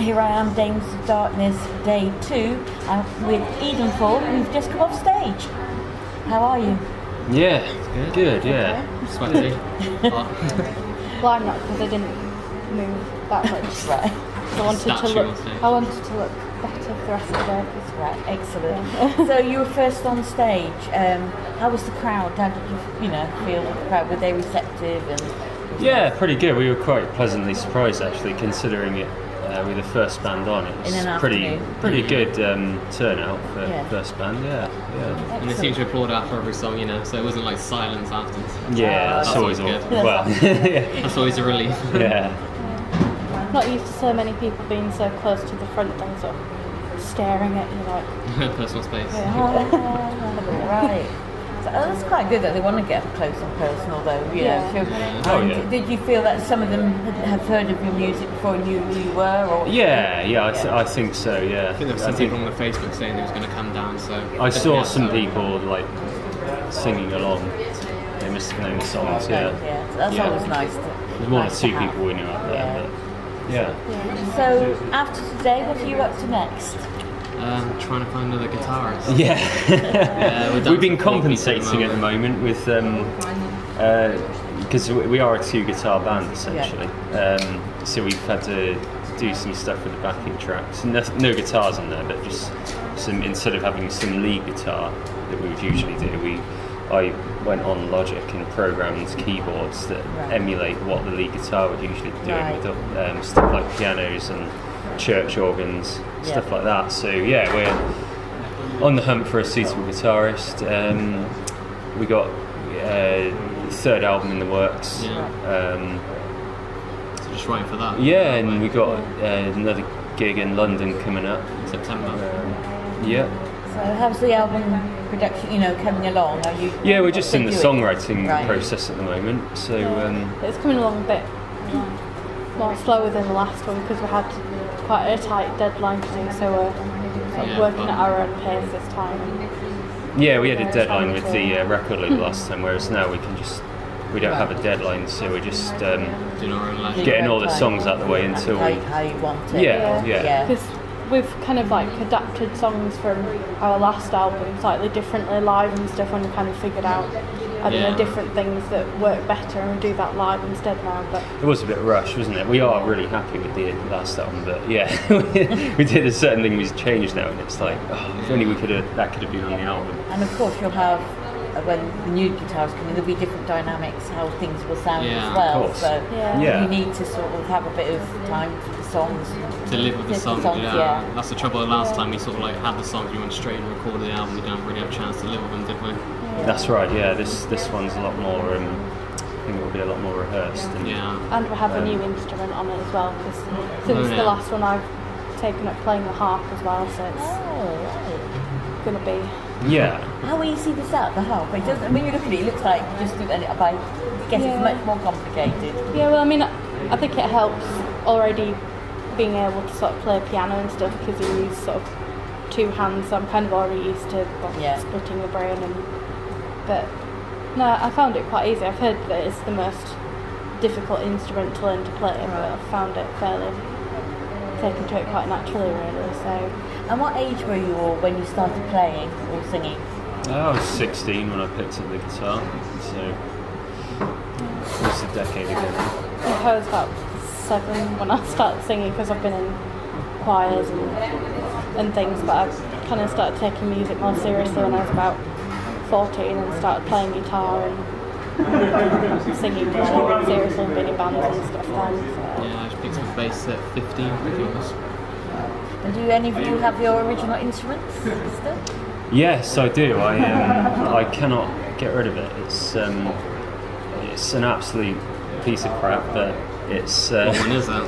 here I am, Dames of Darkness, day 2, with Edenfall, who've just come off stage. How are you? Yeah, good, yeah. Sweaty. Well, I'm not, because I didn't move that much. Right. I wanted to look better for the rest of the day. Right, excellent. Yeah. So you were first on stage. How was the crowd? How did you feel with the crowd? Were they receptive? Yeah, pretty good. We were quite pleasantly surprised, actually, considering it. With the first band on, it was pretty good turnout for first band. Yeah. And they seemed to applaud after every song, so it wasn't like silence afterwards. Yeah, that's always good. Well, that's always a relief. Yeah. Not used to so many people being so close to the front, then sort of staring at you like personal space. Yeah. Right. So, that's quite good that they want to get up close and personal, though. Did you feel that some of them have heard of your music before and knew who you were? Or I think so. Yeah. I think there was some people on the Facebook saying they was going to come down. So I saw some people like singing along. They must have known the songs. So that's always nice. There's one or two people we knew out there. Yeah. So after today, what are you up to next? Trying to find another guitarist. Yeah. We've been compensating at the moment with because we are a 2-guitar band essentially. So we've had to do some stuff with the backing tracks. No guitars on there, but just some. Instead of having some lead guitar that we would usually do, I went on Logic and programmed keyboards that emulate what the lead guitar would usually be doing with stuff like pianos and church organs, stuff like that. So we're on the hunt for a suitable guitarist. We got a third album in the works. So just waiting for that. Yeah, and we got another gig in London coming up in September. So how's the album production, coming along? Are you? Yeah, we're just in the songwriting process at the moment. So it's coming along a bit more slower than the last one because we had quite a tight deadline to do, so we're working at our own pace this time. Yeah, we had a deadline with the record label last time, whereas now we don't have a deadline, so we're just getting all the songs out of the way until how you want it. Yeah. Because we've kind of adapted songs from our last album slightly differently live and stuff, when we kind of figured out different things that work better, and we do that live instead now. But it was a bit rushed, wasn't it? We are really happy with the last album, but we did a certain thing we've changed now, and it's like, if only that could have been on the album. And of course you'll have, when the new guitars come in, there'll be different dynamics, how things will sound as well. Of course. So you need to sort of have a bit of time for the songs. To live with the songs, That's the trouble. Last time we sort of had the songs, we went straight and recorded the album. We didn't really have a chance to live with them, did we? That's right. Yeah, this one's a lot more. I think it will be a lot more rehearsed. And we have a new instrument on it as well, because since the last one I've taken up playing the harp as well, so it's going to be. Yeah. How easy is that, the harp? It doesn't. When you look at it, it looks like you just do it. I guess it's much more complicated. Yeah. Well, I mean, I think it helps already being able to sort of play piano and stuff, because you use sort of 2 hands, so I'm kind of already used to splitting the brain. But no, I found it quite easy. I've heard that it's the most difficult instrument to learn to play, but I found it fairly taken to it quite naturally, really. So. And what age were you all when you started playing or singing? I was 16 when I picked up the guitar, so it was a decade ago. I was about 7 when I started singing, because I've been in choirs and things, but I've kind of started taking music more seriously when I was about 14 and started playing guitar and singing more seriously and being in bands and stuff then. So. Yeah, I just picked up bass at 15, I think it was. And do any of you have your original instruments still? Yes, I do. I cannot get rid of it. It's an absolute piece of crap, but it's. What one is that?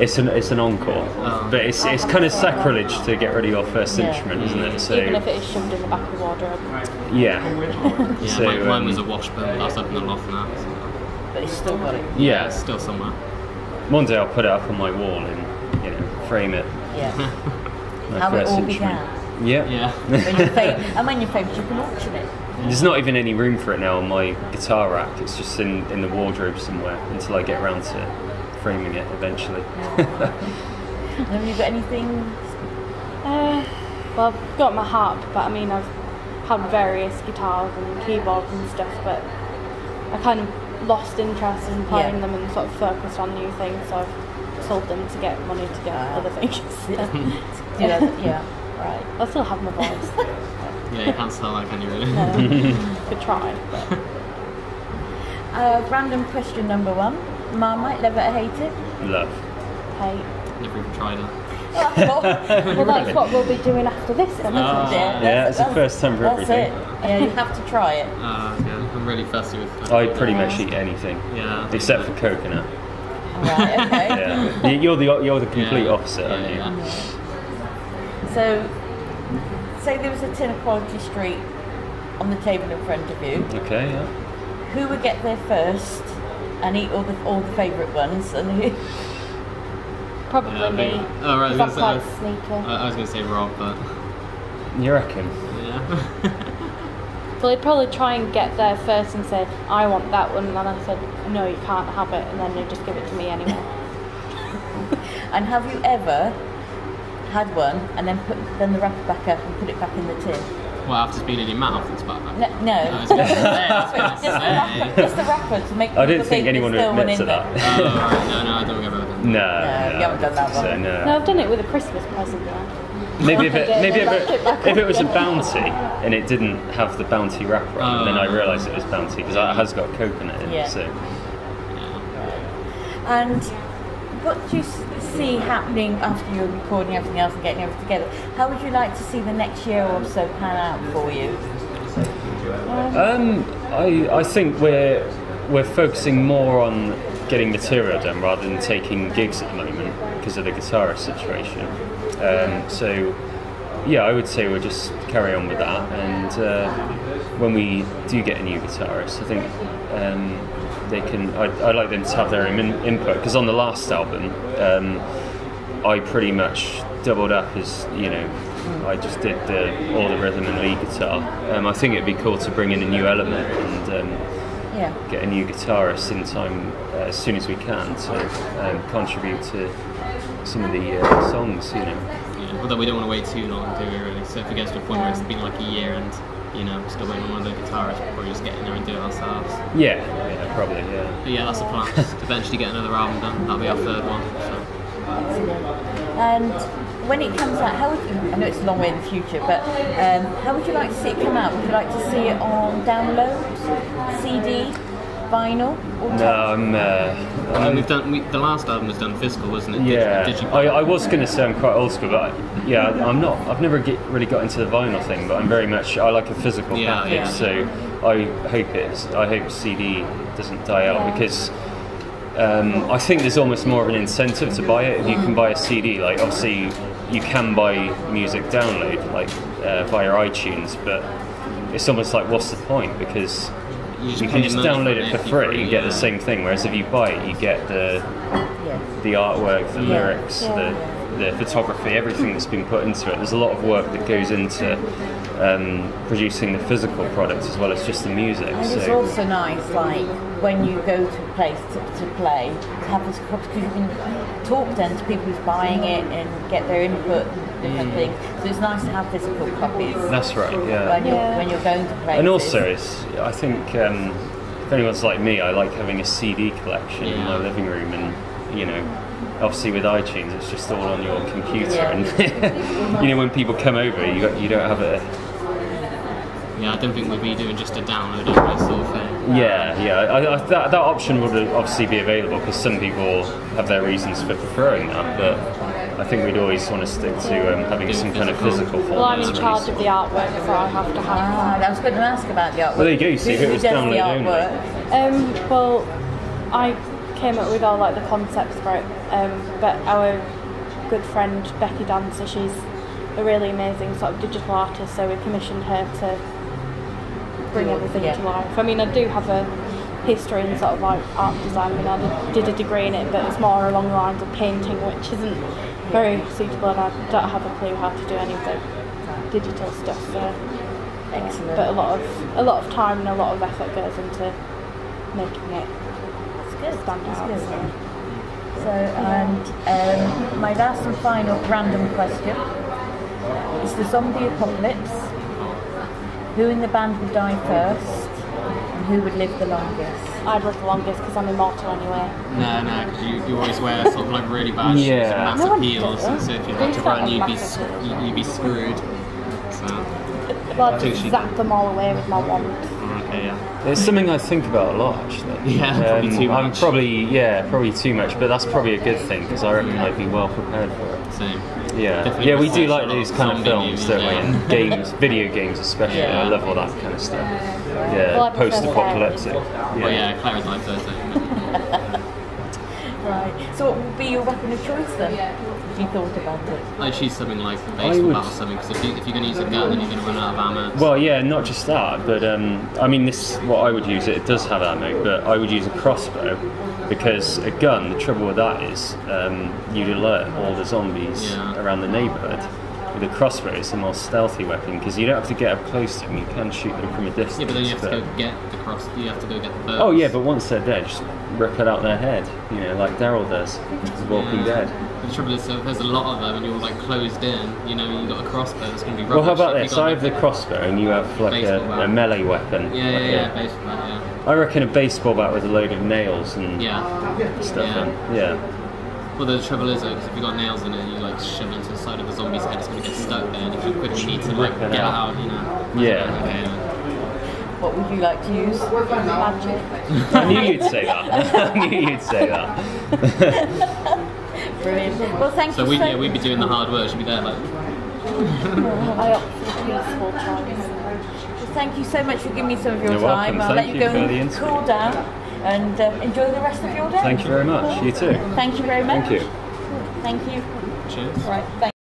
It's an encore, but it's kind of sacrilege to get rid of your first instrument, isn't it? So even if it is shoved in the back of the wardrobe. So, mine was a washburn. That's up in the loft now. So. But it's still got it. Yeah, it's still somewhere. One day I'll put it up on my wall and frame it. Yeah. How it all began. Yeah. When you're famous, you can auction it. There's not even any room for it now on my guitar rack. It's just in the wardrobe somewhere until I get around to framing it eventually. Have you got anything? Well, I've got my harp, but I mean I've had various guitars and keyboards and stuff, but I kind of lost interest in playing them and sort of focused on new things, so I've sold them to get money to get other things. Right. I still have my voice. Yeah, you can't sell that, can you really? No, could try. But. Random question number 1. Marmite, love it or hate it? Love. Hate. Never even tried it. Well, that's what we'll be doing after this then, isn't it? Yeah, it's the first time for everything. That's it. Yeah, you have to try it. Yeah, I'm really fussy with I pretty much eat anything. Yeah. Except for coconut. Right, okay. Yeah. You're the complete opposite, aren't you? Yeah. So, say there was a tin of Quality Street on the table in front of you. Okay, yeah. Who would get there first and eat all the favourite ones, and who? Probably me. Oh, right. I'm quite sneaky. I was going to say Rob, but... You reckon? Yeah. So he'd probably try and get there first and say, I want that one, and then I said, no, you can't have it, and then he'd just give it to me anyway. And have you ever had one and then put the wrapper back up and put it back in the tin? Well, after it's been in your mouth, it's back. No. Just the wrapper to make. I didn't think anyone would admit to that. Oh, right. No, I don't remember that. No, you haven't done that one. So, no. No, I've done it with a Christmas present though. Maybe if it was a Bounty and it didn't have the Bounty wrapper on, then I realised it was Bounty because it has got coconut in it. So. And what do you see happening after you're recording everything else and getting everything together? How would you like to see the next year or so pan out for you? I think we're focusing more on getting material done rather than taking gigs at the moment because of the guitarist situation. So I would say we'll just carry on with that, and when we do get a new guitarist, I think I'd like them to have their own input, because on the last album I pretty much doubled up as, I just did all the rhythm and lead guitar. I think it'd be cool to bring in a new element and get a new guitarist in time as soon as we can to contribute to some of the songs, Although we don't want to wait too long, do we, really? So if it gets to a point where it's been like a year and, still waiting on one of the guitarists, we'll probably just get in there and do it ourselves. Yeah, probably, yeah. But yeah, that's the plan, just to eventually get another album done. That'll be our third one. So. And when it comes out, I know it's a long way in the future, but how would you like to see it come out? Would you like to see it on download, CD, vinyl? No, the last album was done physical, wasn't it? Yeah, I was going to say I'm quite old school, but I'm not. I've never really got into the vinyl thing, but I like a physical package. So I hope CD doesn't die out, because I think there's almost more of an incentive to buy it if you can buy a CD. Like, obviously you can buy music download via iTunes, but it's almost like, what's the point? Because you can just download it for free and get the same thing. Whereas if you buy it, you get the artwork, the lyrics, the photography, everything that's been put into it. There's a lot of work that goes into producing the physical product as well as just the music. And it's also nice, like when you go to a place to play, to have this copy, because you can talk then to people who's buying it and get their input and different things. So it's nice to have physical copies. That's right. Yeah. When you're going to places. And also, I think if anyone's like me, I like having a CD collection in my living room, and obviously with iTunes, it's just all on your computer, and when people come over, you don't have a. Yeah, I don't think we'd be doing just a download of this sort of thing. That option would obviously be available, because some people have their reasons for preferring that, but I think we'd always want to stick to having some kind of physical form. Well, I'm in charge of the artwork, so I have to have I was going to ask about the artwork. Well, there you go, see if it was download only. Well, I came up with all the concepts for it, but our good friend Becky Dancer, she's a really amazing sort of digital artist, so we commissioned her to bring everything to life. I mean, I do have a history in sort of art design. I mean, I did a degree in it, but it's more along the lines of painting, which isn't very suitable, and I don't have a clue how to do any of the digital stuff. So, excellent. But a lot of time and a lot of effort goes into making it stand out. So, and my last and final random question. It's the zombie apocalypse. Who in the band would die first? And who would live the longest? I'd live the longest because I'm immortal anyway. No, because you always wear sort of like really bad shoes with massive heels, and so if you had to run, you'd be screwed. So. Well, I'd just zap them all away with my wand. Okay, yeah. It's something I think about a lot, actually. Yeah, probably too much. Probably too much, but that's probably a good thing because I reckon I'd be well prepared for it. Same. Yeah, Definitely yeah, we do research like a lot these of kind of zombie films, movies, don't we? yeah. And games, video games especially. Yeah. I love all that kind of stuff. Yeah, Well, I prefer post-apocalyptic. Well, yeah, Clara's like Thursday. Right. So what would be your weapon of choice then? If you thought about it. I'd choose something like a baseball bat or something, because if you're going to use a gun, then you're going to run out of ammo. Well, yeah, not just that, but I mean, this what I would use. It does have ammo, but I would use a crossbow because a gun. The trouble with that is you'd alert all the zombies around the neighbourhood. With a crossbow, it's a more stealthy weapon because you don't have to get up close to them. You can shoot them from a distance. Yeah, but then you have to go get the cross. You have to go get the birds. Oh yeah, but once they're dead, just rip it out their head. You know, like Daryl does. The Walking Dead. But the trouble is, if there's a lot of them and you're like closed in, you know, you've got a crossbow that's going to be rubbish. Well, how about If this? you got, I have the crossbow and you have like a melee weapon. Yeah, baseball bat, yeah. I reckon a baseball bat with a load of nails and stuff Yeah. in. Yeah. Well, the trouble is, because if you've got nails in it, you like shove it into the side of the zombie's head, it's going to get stuck there, and if you quickly need to like get out, you know. Yeah. What would you like to use? Magic. I knew you'd say that. I knew you'd say that. Brilliant. Well, thank you So so we'd be doing the hard work. She'd be there like. I opt for the peaceful choice. Well, thank you so much for giving me some of your You're time. welcome. I'll let Thank you you go for the and interview. cool down and enjoy the rest of your day. Thank you very much. You too. Thank you very much. Thank you. Thank you. Cheers. Right. Thank